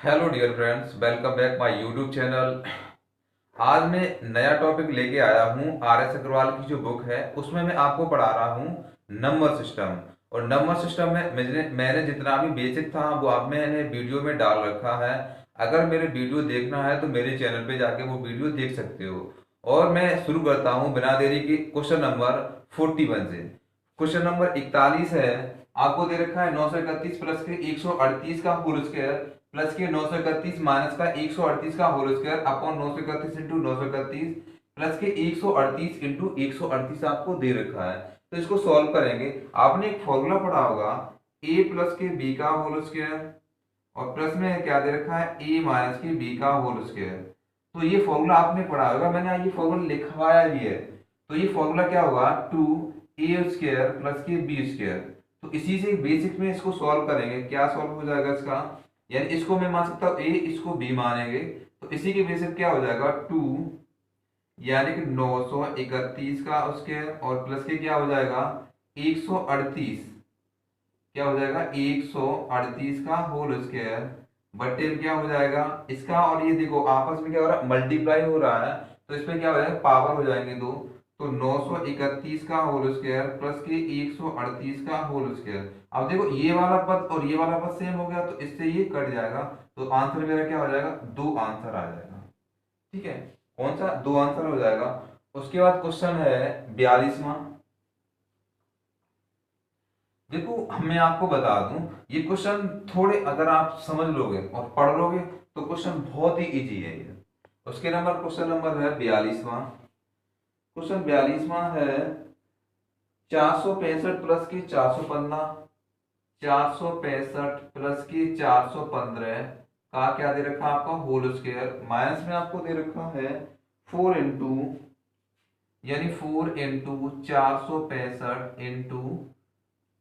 Hello dear friends, welcome back my YouTube channel. आज मैं नया टॉपिक लेके आया हूँ। आर एस अग्रवाल की जो बुक है उसमें मैं आपको पढ़ा रहा हूँ नंबर सिस्टम। और नंबर सिस्टम में मैंने जितना भी बेसिक था वो आप मैंने वीडियो में डाल रखा है। अगर मेरे वीडियो देखना है तो मेरे चैनल पे जाके वो वीडियो देख सकते हो। और मैं शुरू करता हूँ बिना देरी के क्वेश्चन नंबर 41 से। क्वेश्चन नंबर 41 है। आपको दे रखा है 931 प्लस के 138 का होल स्क्वायर प्लस के 931 माइनस का 138 का whole square upon 931 into 931 plus के 138 इंटू 138 आपको दे रखा है। तो इसको सॉल्व करेंगे। आपने एक फॉर्मूला पढ़ा होगा a प्लस के b का होल स्क्वायर और प्लस में क्या दे रखा है a माइनस के b का होल स्क्वायर। तो ये फॉर्मूला आपने पढ़ा होगा, मैंने ये फॉर्मूला लिखवाया भी है। तो ये फॉर्मूला क्या होगा 2a² प्लस के b²। तो इसी से बेसिक में इसको सॉल्व करेंगे। क्या सॉल्व हो जाएगा इसका, यानी इसको मैं मान सकता हूँ a, इसको b मानेंगे। तो इसी के बेसिक क्या हो जाएगा 2 यानी कि 931 का स्क्वायर और प्लस के क्या हो जाएगा 138। क्या हो जाएगा 138 का होल स्क्वायर बट्टे में क्या हो जाएगा इसका। और ये देखो आपस में क्या हो रहा है मल्टीप्लाई हो रहा है। तो इसमें क्या हो जाएगा पावर हो जाएंगे दो। तो 931 का होल स्क्वायर प्लस के 138 का होल स्क्वायर। अब देखो ये वाला पद और ये वाला पद सेम हो गया तो इससे ये कट जाएगा। तो आंसर मेरा क्या हो जाएगा, दो आंसर आ जाएगा। ठीक है, कौन सा दो आंसर हो जाएगा। उसके बाद क्वेश्चन है 42वां। देखो मैं आपको बता दूं ये क्वेश्चन थोड़े अगर आप समझ लोगे और पढ़ लोगे तो क्वेश्चन बहुत ही इजी है ये। उसके नंबर क्वेश्चन नंबर है 42वां। क्वेश्चन 42वां है 465 प्लस की 415, 465 प्लस की 415 का क्या दे रखा है आपका होल स्क्वायर माइनस में आपको दे रखा है 4 इंटू यानी 4 इंटू 465 इंटू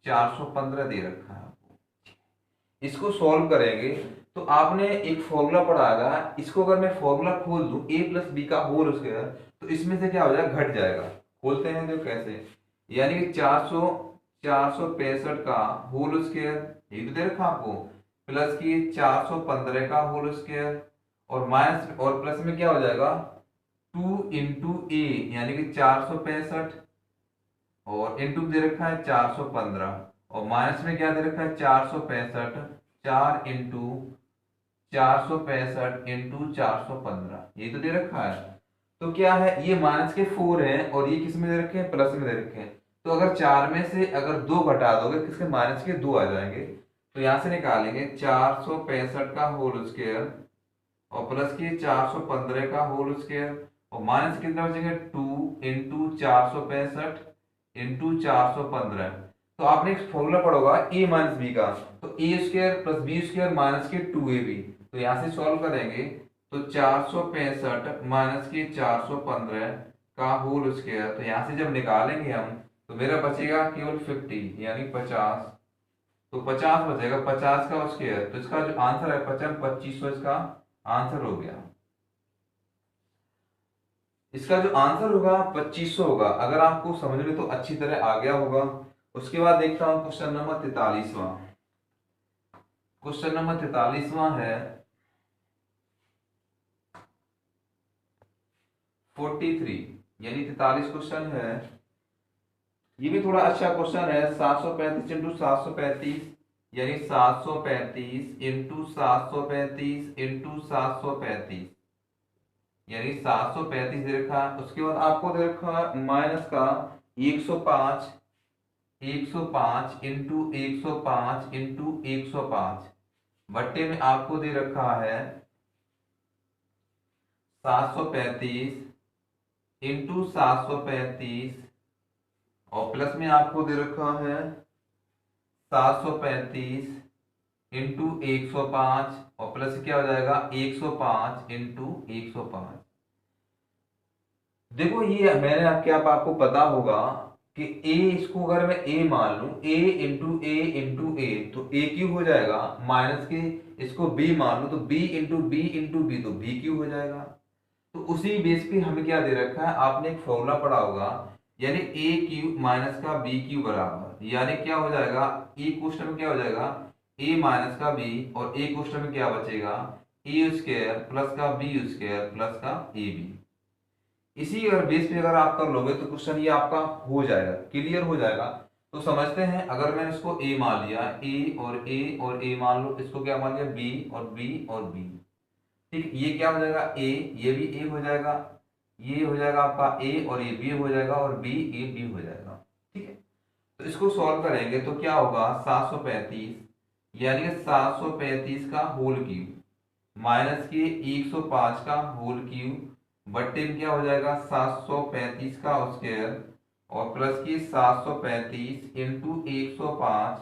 415 दे रखा है आपको। इसको सॉल्व करेंगे तो आपने एक फॉर्मूला पढ़ा होगा। इसको अगर मैं फॉर्मूला खोल दूं a प्लस बी का होल स्क्वायर तो इसमें से क्या हो जाएगा घट जाएगा। खोलते हैं तो कैसे, यानी कि 465 का होल स्क्वायर ये तो दे रखा आपको प्लस की 415 का होल स्क्वायर और माइनस और प्लस में क्या हो जाएगा 2 इंटू ए यानी कि 465 और इंटू दे रखा है 415 और माइनस में क्या दे रखा है 465 4 इंटू 465 इंटू 415 ये तो दे रखा है। तो क्या है ये माइनस के 4 है और ये किस में दे रखे हैं प्लस में दे रखे हैं। तो अगर चार में से अगर दो घटा दोगे किसके माइनस के दो आ जाएंगे। तो यहां से निकालेंगे 465 का होल स्क्वायर और प्लस की 415 का होल स्क्वायर और माइनस कितने बचेंगे 2 इंटू 465 इंटू 415। तो आपने एक फॉर्मूला पढ़ा होगा ए माइनस बी का। तो A square plus B square minus के 2ab। तो यहां से सॉल्व करेंगे तो 465 माइनस के 415 का होल स्क्वायर। तो यहां से जब निकालेंगे हम तो मेरा बचेगा केवल 50 यानी 50। तो 50 बचेगा 50 का स्क्वायर। तो इसका जो आंसर है 2500 इसका आंसर हो गया। इसका जो आंसर होगा 2500 होगा। अगर आपको समझ में तो अच्छी तरह आ गया होगा। उसके बाद देखता हूं क्वेश्चन नंबर 43वां। क्वेश्चन नंबर 43वां है 43 यानी 43 क्वेश्चन है। ये भी थोड़ा अच्छा क्वेश्चन है। 735 इंटू 735 यानी 735 इंटू 735 इंटू 735 यानी 735 दे रखा है। उसके बाद आपको दे रखा है माइनस का 105 105 इंटू 105 इंटू 105 बट्टे में आपको दे रखा है 735 इंटू 735 और प्लस में आपको दे रखा है 735 इंटू 105 और प्लस क्या हो जाएगा 105 इंटू 105। देखो ये मैंने आपको पता होगा कि a इसको अगर मैं a मान लूं a इंटू ए इंटू ए तो a क्यू हो जाएगा माइनस के इसको b मान लूं तो b into B into B तो b क्यू हो जाएगा। तो उसी बेस पे हमें क्या दे रखा है आपने एक फॉर्मूला पढ़ा होगा यानी a क्यू माइनस का b क्यू बराबर यानी क्या हो जाएगा e क्वेश्चन में क्या हो जाएगा ए माइनस का बी, और ए क्वेश्चन में क्या बचेगा, ए स्क्वायर प्लस का बी स्क्वायर प्लस का ए बी। इसी अगर बेस पे अगर आप कर लोगे तो क्वेश्चन ये आपका हो जाएगा, क्लियर हो जाएगा। तो समझते हैं, अगर मैंने इसको ए मान लिया, ए और ए और ए मान लो, इसको क्या मान लिया, बी और बी और बी। ठीक, ये क्या हो जाएगा ए, ये भी ए हो जाएगा, ये हो जाएगा आपका ए और ये बी हो जाएगा, और बी ए बी हो जाएगा। ठीक है, तो इसको सॉल्व करेंगे तो क्या होगा, 735 यानी कि 735 का होल क्यूब माइनस के 105 का होल क्यूब बट्टे में क्या हो जाएगा 735 का स्क्वायर, और प्लस की 735 इंटू 105,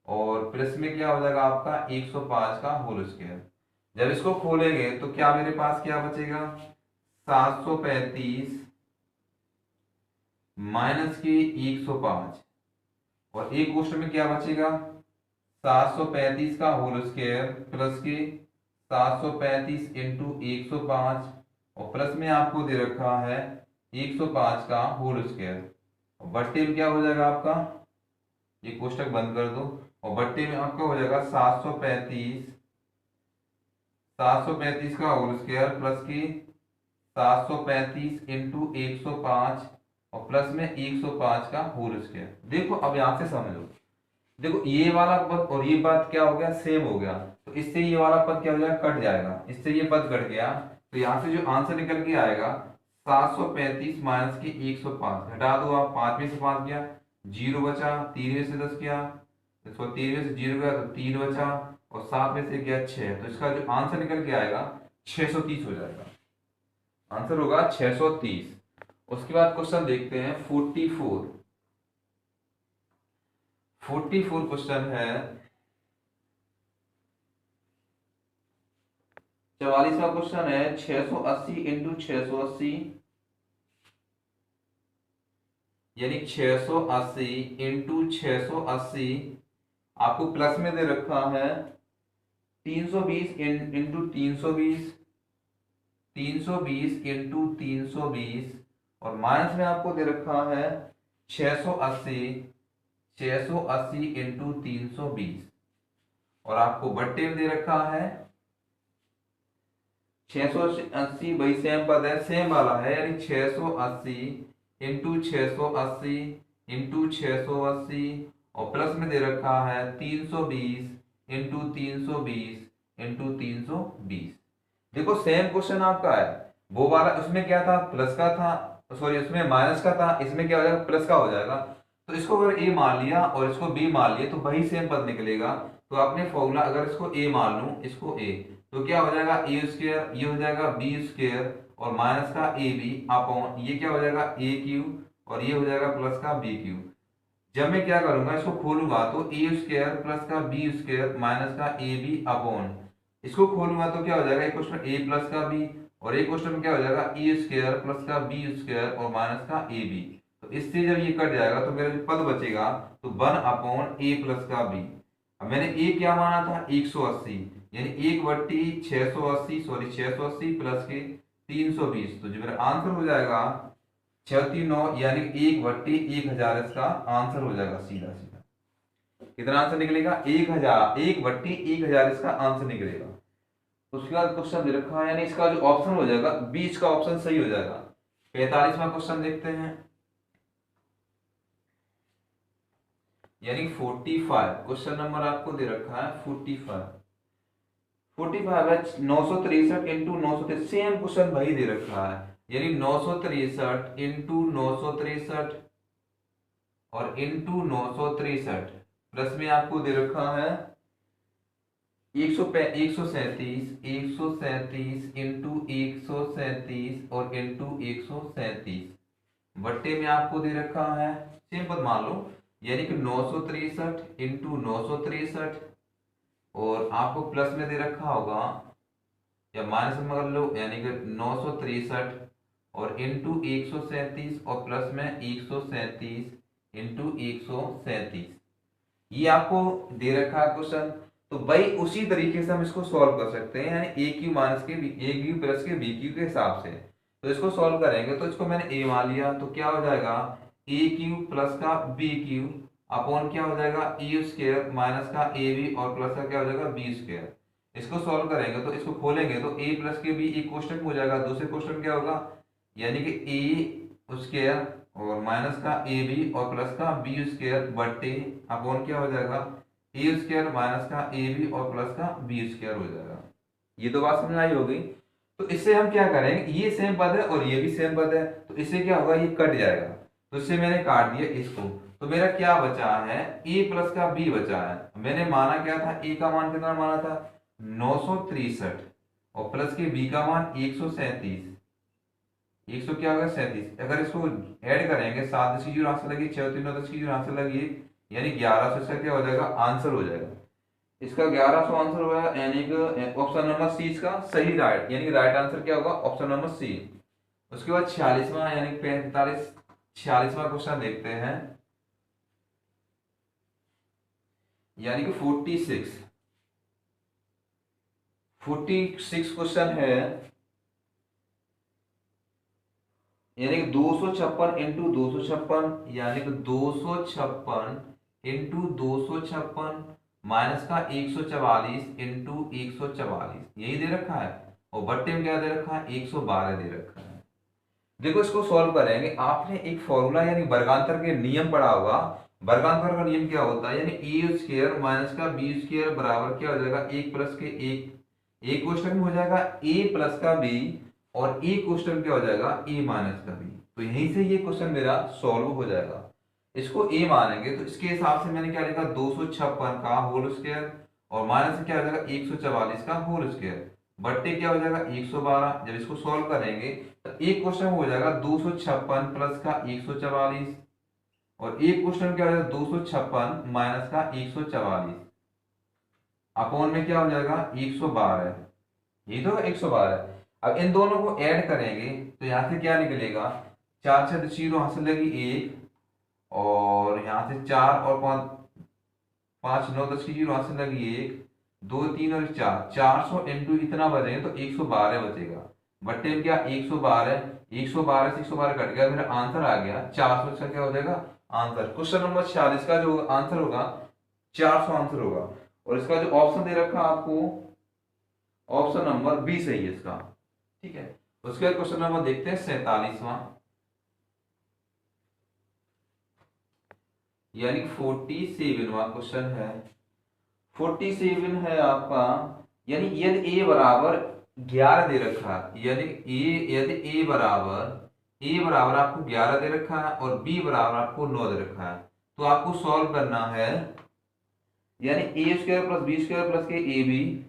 और प्लस में क्या हो जाएगा आपका 105 का होल स्क्वायर। जब इसको खोलेंगे तो क्या मेरे पास क्या बचेगा, 735 माइनस की 105, और एक क्वेश्चन में क्या बचेगा 735 का होल स्क्वायर प्लस की 735 इंटू 105, और प्लस में आपको दे रखा है 105 का होल स्क्वायर, और बट्टे में क्या हो जाएगा आपका, ये कोष्टक बंद कर दो, और बट्टे में आपका हो जाएगा 735 का होल स्क्वायर प्लस की 735 इंटू 105, और प्लस में 105 का होल स्क्वायर। देखो अब यहां से समझो, देखो ये वाला पद और ये पद क्या हो गया, सेम हो गया, तो इससे ये वाला पद क्या हो जाएगा, कट जाएगा, इससे ये पद कट गया, तो यहाँ से जो आंसर निकल के आएगा 735 माइनस के 105, घटा दो आप, 5 में से 5 गया, 0 बचा, 3 में से 10 गया, इसको 3 में से 0 गया तो 3 बचा, और 7 में से गया 6, तो इसका जो आंसर निकल के आएगा 630 हो जाएगा, आंसर होगा 630। उसके बाद क्वेश्चन देखते हैं 44 क्वेश्चन है, 44वां क्वेश्चन है 680 इंटू 680, यानी 680 इंटू 680, आपको प्लस में दे रखा है 320 इंटू 320, 320 इंटू 320, और माइनस में आपको दे रखा है 680 इंटू 320, और आपको बट्टे में दे रखा है 680 भाई सेम पद है, सेम वाला है, यानी 680 इंटू 680 इंटू 680, और प्लस में दे रखा है 320 इंटू 320 इंटू 320। देखो सेम क्वेश्चन आपका है, वो वाला उसमें क्या था, प्लस का था, सॉरी उसमें माइनस का था, इसमें क्या हो जाएगा, प्लस का हो जाएगा। तो इसको अगर ए मान लिया और इसको बी मान लिया तो वही सेम पद निकलेगा। तो आपने फॉर्मूला, अगर इसको ए मान लूं, इसको ए, तो क्या हो जाएगा ए स्क्वायर, ये हो जाएगा बी स्क्वायर, और माइनस का ए बी अपॉन ये क्या हो जाएगा ए क्यूब, और ये हो जाएगा प्लस का बी क्यूब। जब मैं क्या करूंगा, इसको खोलूंगा तो ए स्क्वायर प्लस का बी स्क्वायर माइनस का ए बी अपॉन, इसको खोलूंगा तो क्या हो जाएगा, एक क्वेश्चन ए प्लस का बी, और एक क्वेश्चन में क्या हो जाएगा ए स्क्वायर प्लस का बी स्क्वायर और माइनस का ए बी। तो इससे जब ये कट जाएगा तो मेरा जो पद बचेगा तो 1 अपॉन ए प्लस का बी। अब मैंने ए क्या माना था 180, यानी 1/680, सॉरी 680 प्लस के 320, तो जो मेरा आंसर हो जाएगा 639, यानी 1/1000, इसका आंसर हो जाएगा सीधा सीधा। कितना आंसर निकलेगा 1000, 1/1000 इसका आंसर निकलेगा। उसके बाद क्वेश्चन दे रखा है, यानी इसका जो ऑप्शन हो जाएगा बीच का ऑप्शन सही हो जाएगा। 45वां क्वेश्चन देखते हैं, यानी 45 क्वेश्चन नंबर आपको दे रखा है 45 है 963 इंटू 963, सेम क्वेश्चन वही दे रखा है, यानी 963 इंटू 963 और इंटू 963, प्लस में आपको दे रखा है 137 इंटू 137 और इंटू 137, बट्टे में आपको दे रखा है सेम पद मान लो, यानी कि 963 इंटू 963, और आपको प्लस में दे रखा होगा या माइनस में कर लो, यानी कि 963 और इंटू 137 और प्लस में 137 इंटू 137, ये आपको दे रखा है क्वेश्चन। तो भाई उसी तरीके से हम इसको सॉल्व कर सकते हैं, यानी ए क्यू माइनस के ए क्यू प्लस के बी क्यू के हिसाब से। तो इसको सॉल्व करेंगे तो इसको मैंने ए मान लिया तो क्या हो जाएगा ए क्यू प्लस का बी क्यू अपॉन क्या हो जाएगा ए स्क्वायर माइनस का ए बी और प्लस का क्या हो जाएगा बी स्क्वायर। इसको सॉल्व करेंगे तो इसको खोलेंगे तो ए प्लस के बी एक क्वेश्चन में हो जाएगा, दूसरे क्वेश्चन क्या होगा यानी कि ए स्क्वायर और माइनस का ए बी और प्लस का बी स्क्वायर बट्टे अपॉन क्या हो जाएगा ए स्क्वायर माइनस का ए बी और प्लस का बी स्क्वायर हो जाएगा। ये तो बात समझ आई होगी। तो इससे हम क्या करेंगे, ये सेम पद है और ये भी सेम पद है, तो इससे क्या होगा ये कट जाएगा, तो इससे मैंने काट दिया इसको। तो मेरा क्या बचा है ए प्लस का बी बचा है। मैंने माना क्या था, ए का मान कितना माना था 963 और प्लस के बी का मान 137, 100 क्या होगा 37। अगर इसको ऐड करेंगे 7 10 की जो आंसर लगी 6 3 10 की जो आंसर लगी यानी 1100, इसका क्या हो जाएगा आंसर हो जाएगा। इसका 1100 आंसर हुआ यानी कि ऑप्शन नंबर सी इसका सही राइट, यानी कि राइट आंसर क्या होगा ऑप्शन नंबर सी। उसके बाद 46वां यानी 46वां क्वेश्चन देखते हैं, यानी कि 46 क्वेश्चन है, यानी कि 256 इंटू 256 यानी कि 256 इंटू 256 माइनस का 144 इंटू 144 यही दे रखा है और बट्टे में क्या दे रखा है 112 दे रखा है। देखो इसको सॉल्व करेंगे, आपने एक फॉर्मूला यानी वर्गांतर के नियम पढ़ा होगा। वर्गांतर का नियम क्या होता है, यानी ए स्क्वायर माइनस का बी स्क्वायर बराबर क्या हो जाएगा एक प्लस के एक क्वेश्चन में हो जाएगा ए प्लस का बी और एक क्वेश्चन क्या हो जाएगा ए माइनस का बी। तो यहीं से ये क्वेश्चन मेरा सॉल्व हो जाएगा। इसको ए मानेंगे तो इसके हिसाब से मैंने क्या लिखा 256 का होल स्क्वायर और माइनस से क्या हो जाएगा 144 का होल स्क्वायर बट्टे क्या हो जाएगा 112। जब इसको सॉल्व करेंगे तो एक क्वेश्चन हो जाएगा 256 प्लस का 144 और एक क्वेश्चन क्या हो जाएगा 256 माइनस का 144 अपॉन में क्या हो जाएगा 112, ये तो 112। अब इन दोनों को ऐड करेंगे तो यहां से क्या निकलेगा 4 6 0 हासिल लगी 1 और यहां से 4 और 5 9 10 की 0 हासिल लगी 1 2 3 और 4 400 इंटू इतना बचेगा तो 112 बचेगा बट्टे में क्या 112 112 से 112 कट गया, मेरा आंसर आ गया 400। इसका क्या हो जाएगा आंसर। क्वेश्चन नंबर 46 का जो आंसर होगा 400 आंसर होगा और इसका जो ऑप्शन दे रखा आपको ऑप्शन नंबर बी सही है इसका, ठीक है। उसके बाद क्वेश्चन नंबर देखते हैं 47वां यानी 47वां क्वेश्चन है। 47 है आपका, यानी यदि ए बराबर 11 दे रखा है, यदि ए बराबर आपको 11 दे रखा है और बी बराबर आपको 9 दे रखा है, तो आपको सॉल्व करना है यानी A square plus B square plus के ए बी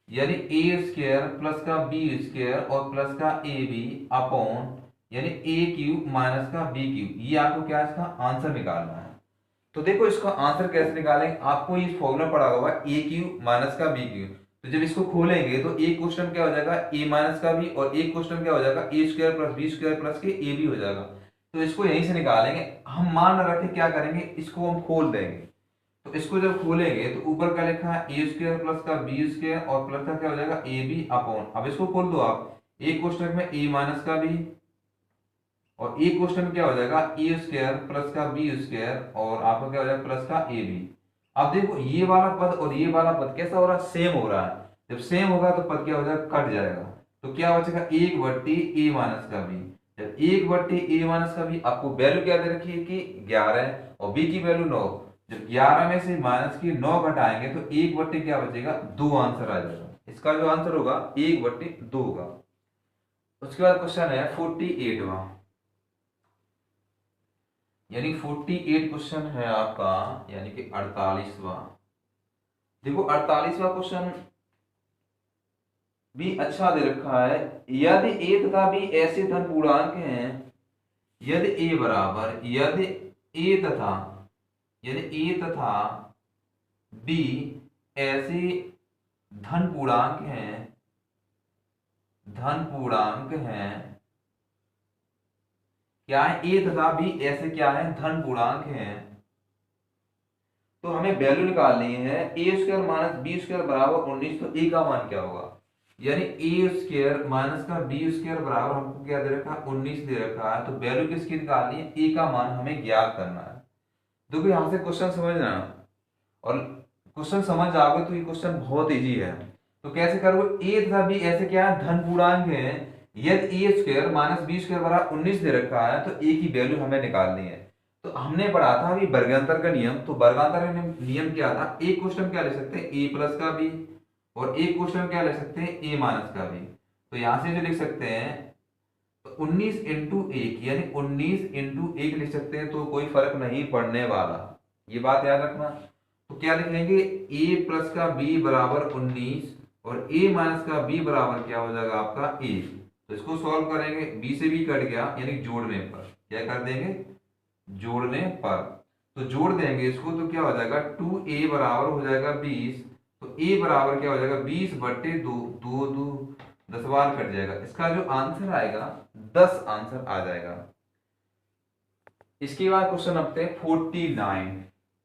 यानी ए स्क्वायर प्लस का बी स्क्वायर और प्लस का ए बी अपॉन यानी ए क्यूब माइनस का बी क्यूब, ये आपको क्या इसका आंसर निकालना है। तो देखो इसका आंसर कैसे निकालेंगे, आपको ये फॉर्मूला पड़ा होगा ए क्यूब माइनस का बी क्यूब। तो जब इसको खोलेंगे तो एक क्वेश्चन क्या हो जाएगा ए माइनस का बी और एक क्वेश्चन क्या हो जाएगा A square plus B square plus के ए बी हो जाएगा। तो इसको यहीं से निकालेंगे। हम मान रखे क्या करेंगे, इसको हम खोल देंगे। तो इसको जब खोलेंगे तो ऊपर क्या लिखा है ए स्क्वायर प्लस का बी स्क्वायर और प्लस का क्या हो जाएगा ए बी अपॉन, अब इसको खोल दो आप, एक क्वेश्चन में ए माइनस का बी और एक क्वेश्चन में क्या हो जाएगा ए स्क्वायर प्लस का बी स्क्वायर और आपका क्या हो जाएगा प्लस का ए बी। अब देखो ये वाला पद और ये वाला पद कैसा हो रहा है, सेम हो रहा है। जब सेम होगा तो पद क्या हो जाएगा कट जाएगा, तो क्या बचेगा एक बट्टी ए माइनस का बी। जब एक बट्टी ए माइनस का बी, आपको वैल्यू क्या दे रखी है कि 11 और बी की वैल्यू 9। जब 11 में से माइनस की 9 घटाएंगे तो एक बट्टी क्या बचेगा 2 आंसर आ जाएगा। इसका जो आंसर होगा एक बट्टी 2 होगा। उसके बाद क्वेश्चन है 48वां यानी 48 क्वेश्चन है आपका यानी कि 48वां। देखो 48वां क्वेश्चन भी अच्छा दे रखा है, यदि ए तथा बी ऐसे धन पूर्णांक हैं, यदि ए तथा बी ऐसे धन पूर्णांक हैं क्या है, ए तथा बी ऐसे क्या है धन पूर्णांक हैं, तो हमें वैल्यू निकालनी है ए स्क्वायर माइनस बी स्क्वायर बराबर 19। तो ए का मान क्या होगा, यानी ए स्क्वायर माइनस का बी स्क्वायर बराबर हमको क्या दे रखा है 19 दे रखा है। तो वैल्यू किसकी निकालनी है, ए का मान हमें ज्ञात करना है। देखो यहाँ से क्वेश्चन समझना, और क्वेश्चन समझ जाओगे तो ये क्वेश्चन बहुत इजी है। तो कैसे करोगे, ए तथा बी ऐसे क्या है, धन पूर्णांक है। यदि ए स्क्वायर माइनस बी स्क्वायर बराबर 19 दे रखा है तो ए की वैल्यू हमें निकालनी है। तो हमने पढ़ा था अभी वर्गांतर का नियम, तो वर्गांतर का नियम क्या था, एक क्वेश्चन क्या ले सकते हैं, ए प्लस का बी, और एक क्वेश्चन क्या ले सकते हैं, ए माइनस का बी। तो यहां से जो लिख सकते हैं, तो 19 इंटू एक यानी 19 इंटू एक लिख सकते हैं, तो कोई फर्क नहीं पड़ने वाला, ये बात याद रखना। तो क्या लिख लेंगे, a प्लस का b बराबर 19 और a माइनस का b बराबर क्या हो जाएगा आपका a। तो इसको सॉल्व करेंगे, b से b कट गया यानी जोड़ने पर क्या कर देंगे, जोड़ने पर। तो जोड़ देंगे इसको तो क्या हो जाएगा, 2a बराबर हो जाएगा 20। तो a बराबर क्या हो जाएगा 20 बट्टे 2, 2 2 10 बार कट जाएगा, इसका जो आंसर आएगा 10 आंसर आ जाएगा। इसके बाद क्वेश्चन अपने 49,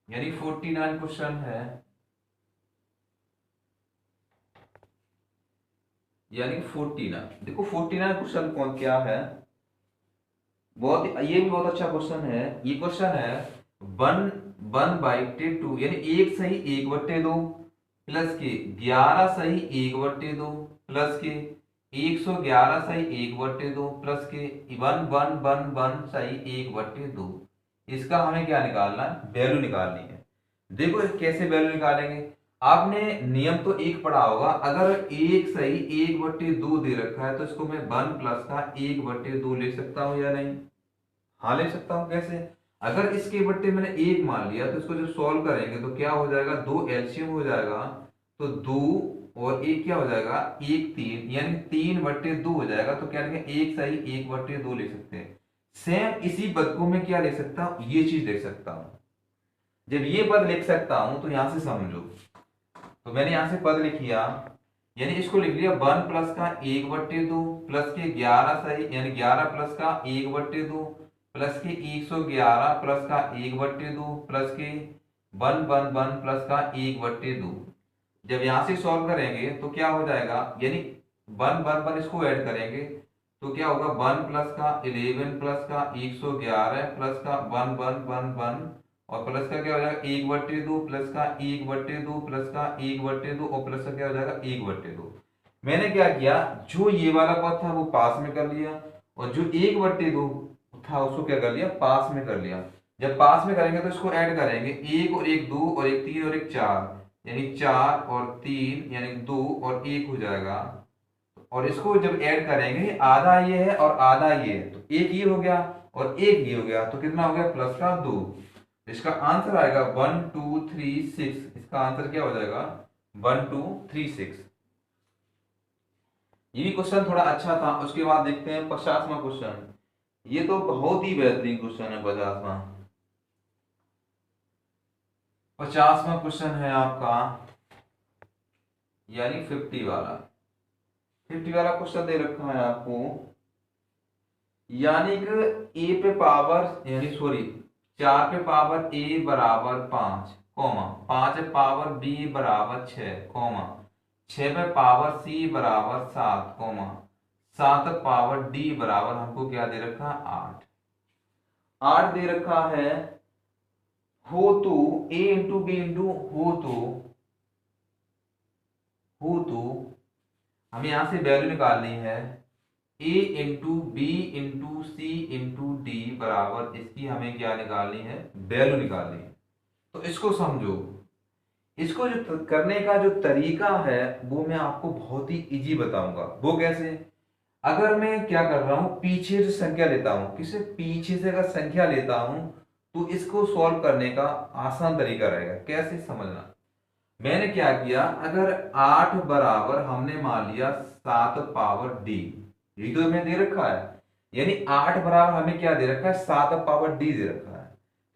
यानी 49 क्वेश्चन है, यानी 49। देखो 49 क्वेश्चन कौन क्या है, बहुत, ये भी बहुत अच्छा क्वेश्चन है। ये क्वेश्चन है 1/2 यानी 1 सही 1/2 प्लस के 11 सही 1/2 प्लस के 111 सही 1/2 प्लस के 1 सही 1/2। इसका हमें क्या निकालना है, वैल्यू निकालनी है। देखो कैसे वैल्यू निकालेंगे, आपने नियम तो एक पढ़ा होगा, अगर एक सही 1/2 दे रखा है तो इसको मैं 1 प्लस का 1/2 लिख सकता हूं या नहीं, हाँ ले सकता हूं। कैसे, अगर इसके बट्टे मैंने एक मान लिया तो इसको जब सॉल्व करेंगे तो क्या हो जाएगा, दो एलसीएम हो जाएगा, तो 2 और एक क्या हो जाएगा, 1 3 यानी 3/2 हो जाएगा। तो क्या लिखेंगे, एक सही 1/2 लिख सकते हैं। सेम इसी पद को मैं क्या लिख सकता हूं, ये चीज लिख सकता हूं। जब ये पद लिख सकता हूं तो यहां से समझो, तो मैंने यहां से पद लिख लिया, यानी इसको लिख लिया 1 प्लस का 1/2 प्लस के 11 सही यानी 11 प्लस का 1/2 प्लस के 111 प्लस का 1/2 प्लस के 1 प्लस का 1/2। जब यहां से सॉल्व करेंगे तो क्या हो जाएगा, यानी 1 इसको ऐड करेंगे तो क्या होगा, 1 प्लस का 11 प्लस का 111 प्लस का 1 और प्लस का क्या हो जाएगा 1/2 प्लस का 1/2 प्लस का 1/2 और प्लस का क्या हो जाएगा 1/2। मैंने क्या किया, जो ये वाला पद था वो पास में कर लिया, और जो 1/2 था उसको क्या कर लिया, पास में कर लिया। जब पास में करेंगे तो इसको ऐड करेंगे, 1 और 1 2 और 1 3 और 1 4 यानी 4 और 3 यानी 2 और 1 हो जाएगा। और इसको जब ऐड करेंगे, आधा ये है और आधा ये है, तो एक ये हो गया और एक ये हो गया, तो कितना हो गया, प्लस का 2। इसका आंसर आएगा 1 2 3 6। इसका आंसर क्या हो जाएगा 1 2 3 6। ये भी क्वेश्चन थोड़ा अच्छा था। उसके बाद देखते हैं 50वां क्वेश्चन, ये तो बहुत ही बेहतरीन क्वेश्चन है। 50वां क्वेश्चन है आपका, यानी 50 वाला क्वेश्चन दे रखा है आपको, यानी कि ए पे पावर यानी सॉरी 4 पे पावर ए बराबर 5 कॉमा 5 पे पावर बी बराबर 6 कॉमा 6 पे पावर सी बराबर 7 कॉमा 7 पावर डी बराबर हमको क्या दे रखा है 8 दे रखा है। हो तो ए इंटू बी इंटू हो तो हमें यहां से वैल्यू निकालनी है, a into B into C into D बराबर इसकी हमें क्या निकालनी है, वैल्यू निकालनी है। तो इसको समझो, इसको जो करने का जो तरीका है वो मैं आपको बहुत ही इजी बताऊंगा। वो कैसे, अगर मैं क्या कर रहा हूं, पीछे से संख्या लेता हूं, किसे पीछे से अगर संख्या लेता हूं तो इसको सॉल्व करने का आसान तरीका रहेगा। कैसे समझना, मैंने क्या किया, अगर 8 बराबर हमने मान लिया 7 पावर डी, ये तो हमें दे रखा है, यानी 8 बराबर हमें क्या दे रखा है, 7 पावर डी दे रखा है।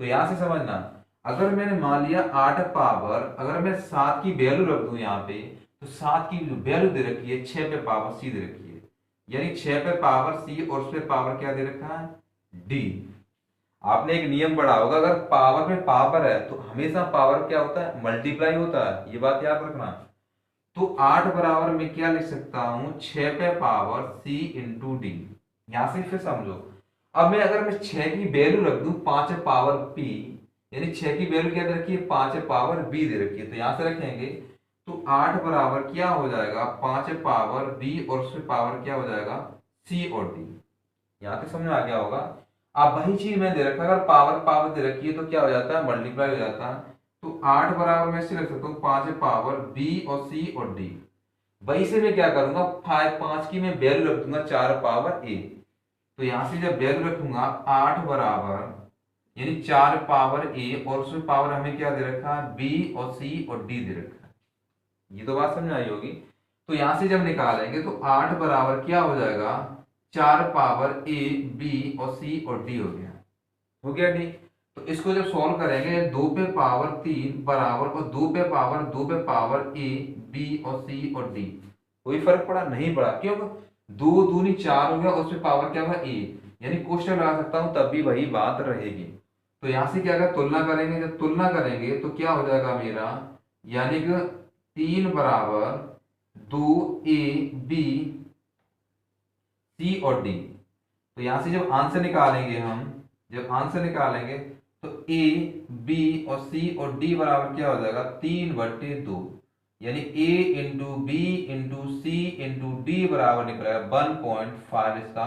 तो यहां से समझना, अगर मैंने मान लिया 8 पावर, अगर मैं 7 की वैल्यू रख दूं यहाँ पे, तो 7 की वैल्यू दे रखी है 6 पे पावर सी दे रखी है, यानी 6 पे पावर सी और उस पे पावर क्या दे रखा है, डी। आपने एक नियम पढ़ा होगा, अगर पावर में पावर है तो हमेशा पावर क्या होता है, मल्टीप्लाई होता है, ये बात याद रखना। तो 8 बराबर में क्या लिख सकता हूं, 6 पे पावर c इंटू डी। यहां से फिर समझो, अब मैं अगर मैं 6 की वैल्यू रख दूं 5 पावर p, यानी 6 की वैल्यू क्या दे रखी है, 5 पावर बी दे रखी है, तो यहां से रखेंगे तो 8 बराबर क्या हो जाएगा, 5 पावर बी और उसमें पावर क्या हो जाएगा, सी और डी। यहाँ तक समझ में आ गया होगा। अब वही चीज में दे रखा है, अगर पावर पावर दे रखी है तो क्या हो जाता है, मल्टीप्लाई हो जाता है। तो 8 बराबर मैं इसे रख सकता हूँ 5 पावर बी और सी और डी। वही से मैं क्या करूंगा, 5 की मैं वैल्यू रख दूंगा 4 पावर ए। तो यहां से जब वैल्यू रखूंगा 8 बराबर यानी 4 पावर ए और उसमें पावर हमें क्या दे रखा है, बी और सी और डी दे रखा है। ये तो बात समझ आई होगी। तो यहां से जब निकालेंगे तो 8 बराबर क्या हो जाएगा, 4 पावर ए बी और सी और डी हो गया डी। तो इसको जब सॉल्व करेंगे 2 पे पावर 3 बराबर और 2 पे पावर ए बी और सी और डी, कोई फर्क पड़ा नहीं पड़ा, क्यों, 2 दूनी 4 हो गया, उसमें पावर क्या होगा ए, यानी क्वेश्चन लगा सकता हूं तब भी वही बात रहेगी। तो यहां से क्या कर तुलना करेंगे, जब तुलना करेंगे तो क्या हो जाएगा मेरा, यानी कि 3 बराबर 2 ए बी सी और डी। तो यहां से जब आंसर निकालेंगे हम, जब आंसर निकालेंगे तो ए बी और सी और डी बराबर क्या हो जाएगा, 3/2, यानी ए into B into C into D बराबर निकलेगा 1.5। इसका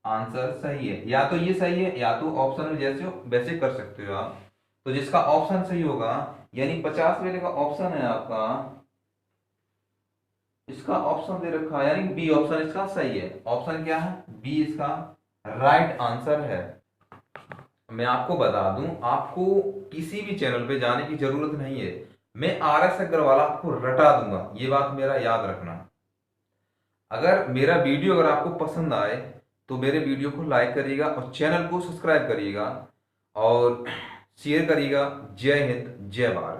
आंसर सही है, या तो ये सही है या तो ऑप्शन में जैसे हो वैसे कर सकते हो आप। तो जिसका ऑप्शन सही होगा, यानी 50 वेले का ऑप्शन है आपका, इसका ऑप्शन दे रखा है यानी बी ऑप्शन इसका सही है। ऑप्शन क्या है, बी इसका राइट आंसर है। मैं आपको बता दूं, आपको किसी भी चैनल पे जाने की जरूरत नहीं है, मैं RS अग्रवाल आपको रटा दूंगा, ये बात मेरा याद रखना। अगर मेरा वीडियो अगर आपको पसंद आए तो मेरे वीडियो को लाइक करिएगा और चैनल को सब्सक्राइब करिएगा और शेयर करिएगा। जय हिंद, जय भारत।